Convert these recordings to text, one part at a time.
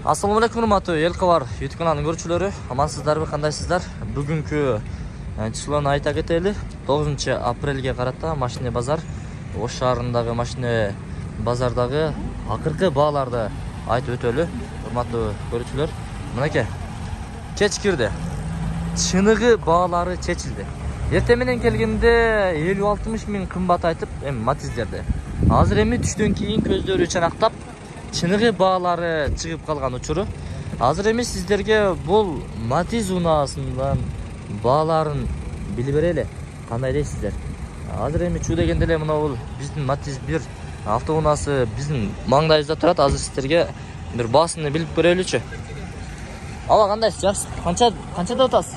Assalamu alaikum урматтуу эл кабар YouTube каналынын көрүүчүлөрү, амансыздарбы, кандайсыздар? Бүгүнкү числону айта кетели. 9 апрелге карата машина базар, Ош шаарындагы машина базардагы акыркы бааларды айтып өтөлү. Урматтуу көрүүчүлөр, мынакей кеч кирди. Чыныгы баалары чечилди. Эртең менен келгенде 50-60 миң кымбат айтып, матиздерди. Азыр эми түштөн кийин көздөрү чанактап чыныгы баалары чыгып калган учуру. Азыр эми сиздерге бул Матиз унаасындан бааларын билип берели. Кандай дейсиздер? Азыр эми чуу дегенде эле мына бул биздин Матиз 1 автоунаасы биздин маңдайыбызда турат. Азыр сиздерге бир баасын билип көрөлүчү. Ала кандайсыз? Жакшы. Канчада атасыз?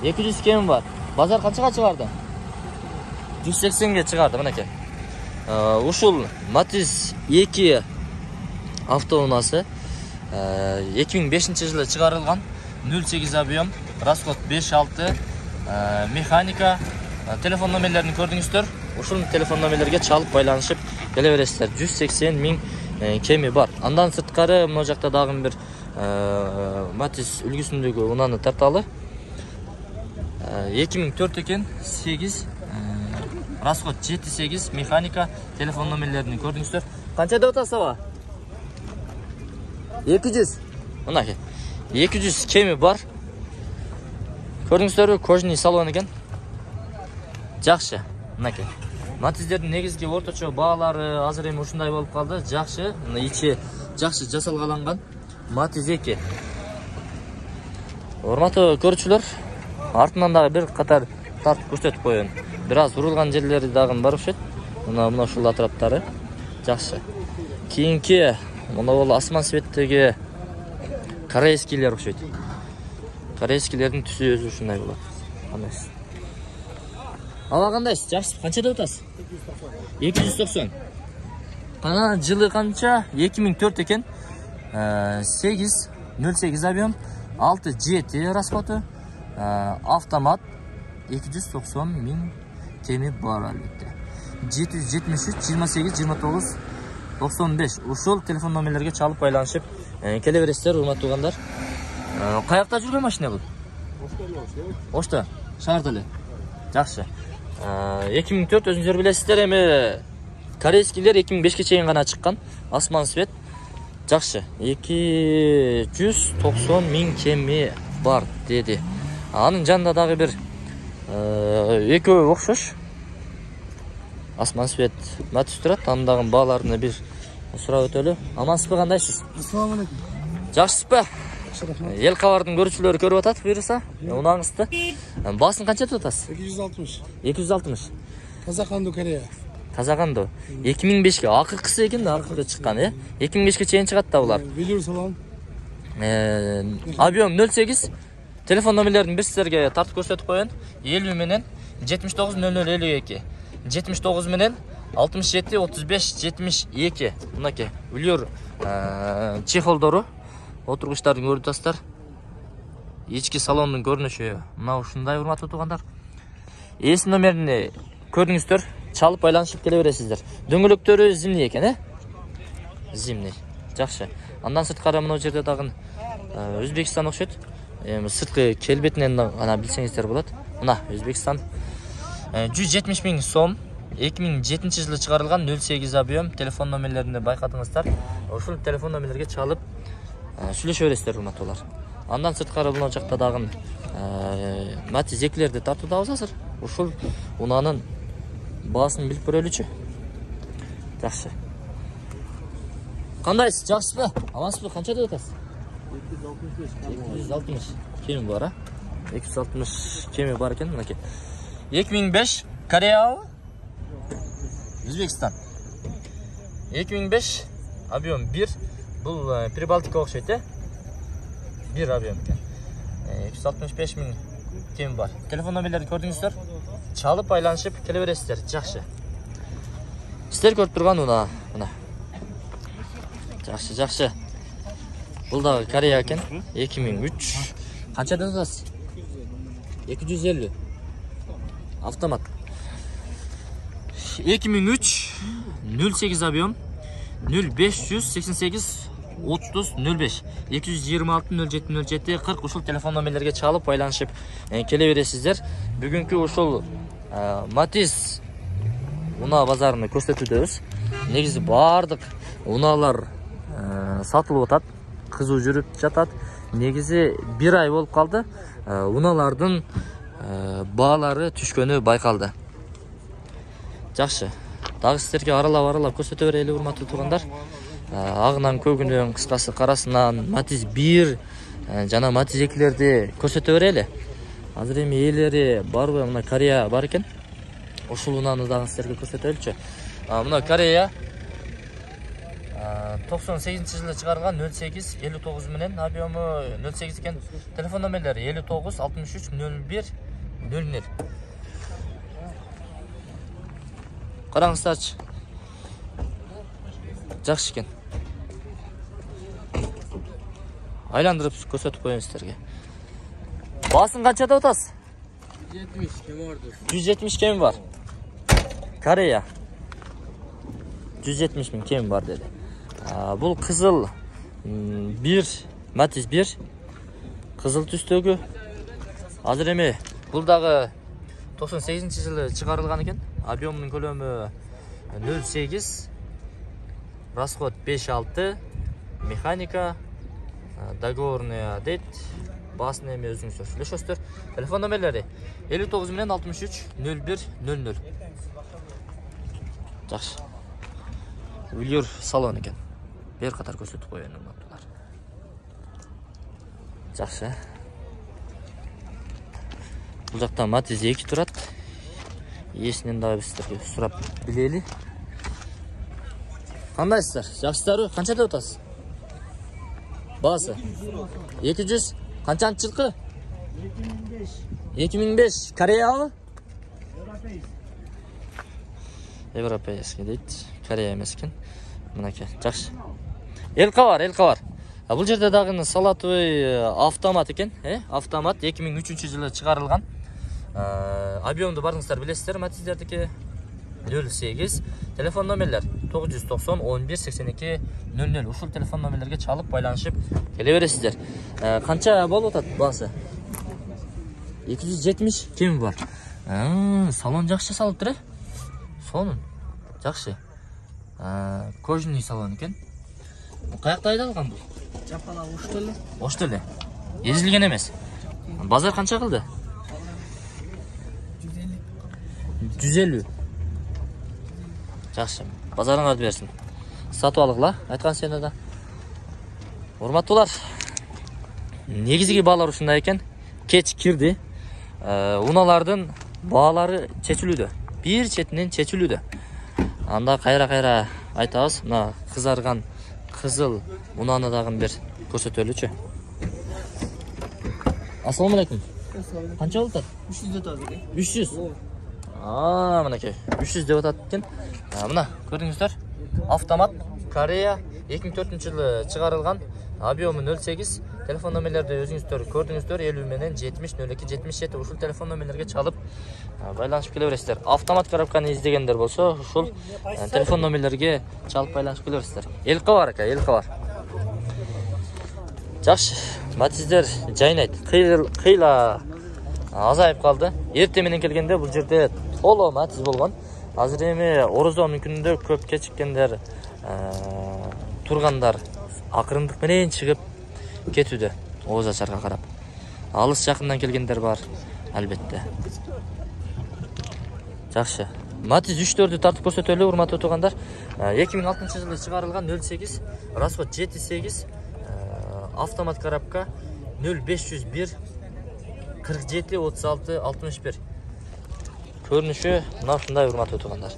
200 кем бар. Базар канчага чыгарды? 180ге чыгарды, мынакей. Ушул Матиз 2 автоунаасы 2005 жылы чыгарылган. 08 объем, расход 5-6, механика. Телефон номерлерин көрдүңүздөр. Ушул телефон номерлерге чалып байланышып келе бересиздер. 180 миң кеми бар. Андан сырткары мына жакта дагы бир Матиз үлгүсүндөгү унаны тарталы. 2004 экен, 8, расход 7-8, механика, телефон номерлерин көрдүңүздөр. Канча деп атасыз аба? 200. Мынакей. 200 кеми бар. Көрдүңүздөрбү, кожный салон экен. Жакшы. Мынакей. Матиздердин негизги орточо баалары азыр эми ушундай болуп калды. Жакшы. Мына ичи жакшы жасалгаланган Матиз 2. Урматтуу көрүүчүлөр, артынан дагы бир катар тартып көрсөтүп коеюн. Бир аз урулган жерлери дагы бар окшойт. Мына ушул атраптары жакшы. Кийинки мына бул асман светтеги корейскийлер окшойт. Корейскийлердин түсү өзү ушундай болот. Кандайсыз? Ала кандайсыз? Жакшы. Канча деп атасыз? 290. Кана жылы канча? 2004 экен. 08 объем, 6 GT расходу, автомат 290 миң кеми бар албетте. 773 28 29 95. Ушул телефон номерлерге чалып байланышып келе бересиздер, урматтуу угандар. Каякта жүргөн машина бул? Ошто, шаарда эле. Жакшы. 2004 өзүңүздөр билесиздер, эми корейскийлер 2005ке чейин гана чыккан. Асман свет. Жакшы. 290 миң кеми бар деди. Анын жанында дагы бир экөө окшош. Асман свет Матиз турат. Анын дагы бааларына бир сурап өтөлү. Амансызбы, кандайсыз? Ассаламу алейкум. Жакшысызбы? Эл кабардын көрүүчүлөрү көрүп атат, буюрса. Унаңызды. Баасын канча деп атасыз? 260. 260. Казаканду Корея. Казаканду. 2005ке акыркысы экен да, акыркы чыккан, 2005ке чейин чыгат да булар. Билүү салам. Объем 08. Телефон номерлерин бир сиздерге тартып көрсөтүп коеюн. 50 менен 79 0052. 79 менен 67 35 72. Мынакей. Үлөр чехолдору, отургучтардын көрүп атасыздар. Ички салондун көрүнүшү мына ушундай, урматтуу туугандар. Эс номерин көрдүңүздөр, чалып байланышып келе бересиздер. Дөңгөлөктөрү зимний экен, Зимний. Жакшы. Андан сырткары мына жерде дагы Өзбекстан окшойт. Сырткы келбетинен гана билсеңиздер болот. Мына Өзбекстан. 170 миң сом. 2007 жылы чыгарылган, 08 объем. Телефон номерлерин байкадыңыздар. Ушул телефон номерлерге чалып сүйлөшө бересиздер, урматтуулар. Андан сырткары мына жакта дагы Матиз 2лерди тартуудабыз азыр. Ушул унанын баасын билип көрөлүчү. Жакшы. Кандайсыз? Жакшысызбы? Амансызбы? Канча деп атасыз? 260 кеми бар, 260 кеми бар экен, мынакей. 2005 Корея, Өзбекстан. 2005 объем 1. Бул Прибалтика окшойт, 1 объем экен. 265 миң кеми бар. Телефон номерлерин көрдүңүздөр. Чалып байланышып келе бересиздер. Жакшы. Сиздер көрүп турган мына. Жакшы. Бул дагы Корея экен. 2003. Канча деп атасыз? 250. Автомат. 2003 08 объем, 0588 30 05 226 07 07 40 ушул телефон номерлерге чалып байланышып келе бересиздер. Бүгүнкү ушул Matiz унаа базарыны көрсөтүүдөбүз. Негизи бардык унаалар сатылып атат, кызуу жүрүп жатат. Негизи 1 ай болуп калды. Унаалардын баалары түшкөнү байкалды. Жакшы. Дагы сиздерге аралап көрсөтө берели, урматтуу туугандар. Агынан көгүнөн, кыскасы карасынан Matiz 1 жана Matiz 2лерди көрсөтө берели. Азыр эми ээлери барбы? Мына Корея бар экен. Ушул унааны дагы сиздерге көрсөтөлүчү. Мына Корея 98-жылы чыгарылган 08 59 менен объему 08 экен. Телефон номерлери 59 63 01 00. Караңыздарчы. Жакшы экен. Айландырып көрсөтүп коеюн сиздерге. Басын канча деп атасыз? 170 kemi vardır. 170 kemi var. Koreya. 170 bin kemi var dedi. Бұл қызыл 1 Matiz 1 қызыл түстөгү. Азыр эми бул дагы 98-жылы чыгарылган экен. Объемунун көлөмү 08, расход 5-6, механика, договорная дейт. Басын эми өзүңүздөр сүйлөшөсүздөр. Телефон номерлери 59 менен 63 01 00. Жакшы. Үлгөр салон экен. Бер катар көрсөтүп коеюн урматтуулар. Жакшы. Бул жакта Matiz 2 турат. Эсинен дагы сиздерге сурап билели. Кандайсыздар? Жакшысыздарбы? Канча деп атасыз? Баасы 200. Канчанчы жылкы? 2005. Кореябы? Европейский дейт. Корея эмес экен. Мынакей, жакшы. Элка бар. Бул жерде дагы салатовый автомат экен, автомат 2003-жылы чыгарылган. Объемду барыңыздар билесиздер, Matiz'дердики 08. Телефон номерлер 990 11 82 00. Ушул телефон номерлерге чалып байланышып келе бересиздер. Канча болуп атат баасы? 270 кеми бар. Салон жакшы салыптыр, сонун. Жакшы. Кожный салон экен. Каякта айдалган бул? Жапала Оштоле. Оштоле. Эзилген эмес. Базар канча кылды? 150. Жакшы. Базарыңарды берсин. Сатып алгыла, айткан сени да. Урматтуулар, негизги баалар ушундай экен. Кеч кирди. Унаалардын баалары чечилүүдө. Бир четинен чечилүүдө. Анда кайра айтабыз. Мына кызарган кызыл унааны дагы бир көрсөтөлүчү. Ассаламу алейкум. Канча болуп атат? 300 деп атат экен. 300. Мынакей 300 деп атат экен. Мына көрдүңүздөр. Автомат Корея 2004-жылы чыгарылган. Объему 08. Телефон номерлерди өзүңүздөр көрдүңүздөр. 50 менен 70 02 77. Ушул телефон номерлерге чалып байланышып келе бересиздер. Автомат коробканы издегендер болсо, ушул телефон номерлерге чалып байланышып келе бересиздер. Элка бар экен, элка бар. Жакшы. Matiz'дер жайнайт. Кыйла азайып калды. Эртең менен келгенде бул жерде толо Matiz болгон. Азыр эми орозонун күнүндө көп кечиккендер, тургандар акырындык менен чыгып кетүүдө Оз Ачарга карап. Алыс жакындан келгендер бар, албетте. Жакшы. Matiz 3-4-дү тартып көрсөтөлү, урматтуу туугандар. 2006-жылы чыгарылган 08, расход 7-8, автомат коробка 0501 47 36 61. Көрүнүшү мына ушундай, урматтуу туугандар.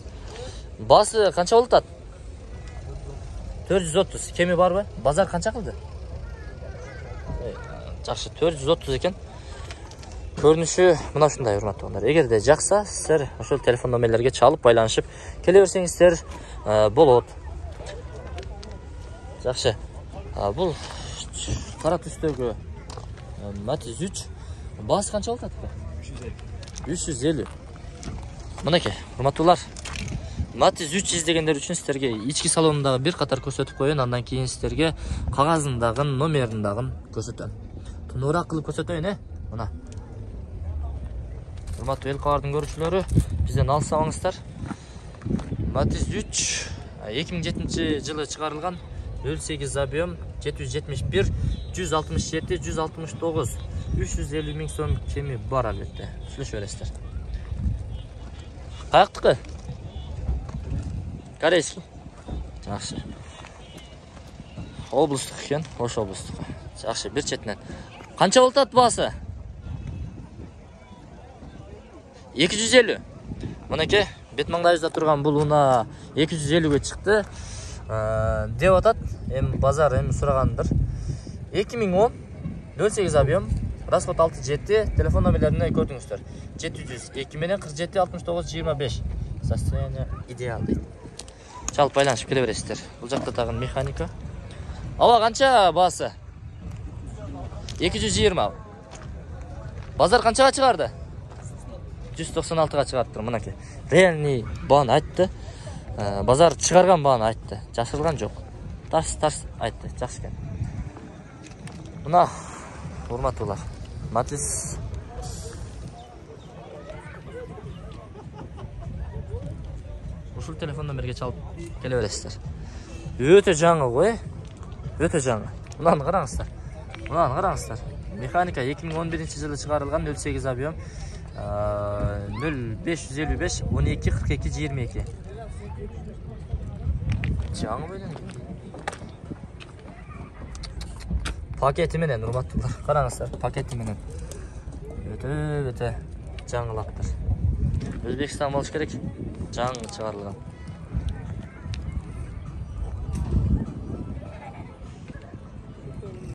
Баасы канча болуп атат? 430. Кеми барбы? Базар канча кылды? Жакшы, 430 экен. Көрүнүшү мына ушундай, урматтуу туугандар. Эгерде жакса, сиздер ошол телефон номерлерге чалып байланышып келе берсеңиздер болот. Жакшы. Бул кара түстөгү Matiz 3. Баасы канча болуп атат? 350. Мынакей, урматтуулар. Matiz 3 издегендер үчүн сиздерге ички салонундагы бир катар көрсөтүп коеюн, андан кийин сиздерге кагазындагы номерин дагы көрсөтөм. Тунураак кылып көрсөтөйүн, мына. Урматтуу эл кабардын көрүүчүлөрү, бизден алсаңыздар. Matiz 3 2007-жылы чыгарылган 08 объем 771 167 169 350 миң сом кеми бар албетте. Сүйлөшүп бересиздер. Каяктыкы? Корейский. Жакшы. Облустук экен, Ош облустук. Жакшы, бир четинен. Канча болуп атат баасы? 250. Мынакей, бет маңдайыбызда турган бул уна 250ге чыкты. Деп атат, эми базар эми сурагандыр. 2010 08 объем, расход 6-7, телефон номерлерine көрдүңүздөр. 702 менен 47 69 25. Состояние идеал дейт. Чалып байланышып келе бересиздер. Бул жакта тагын механика. Ава канча баасы? 220. Базар канчага чыгарды? 196-га чыгарттыр, мынакей. Реальный бааны айтты. Базар чыгарган бааны айтты. Жашырылган жок. Тарс айтты. Жакшы экен. Мына урматтуулар. Matiz ушул телефон номерге чалып келе бересиздер. Өтө жаңы го, Өтө жаңы. Мынаны караңыздар. Механика 2011-жылы чыгарылган 08 объем 0555 12 42 22. Жаңы белем. Paketi менен урматтуулар. Караңыздар, пакети менен. Өтө жаңылаптыр. Өзбекстан болуш керек. Жаңы чыгарылган.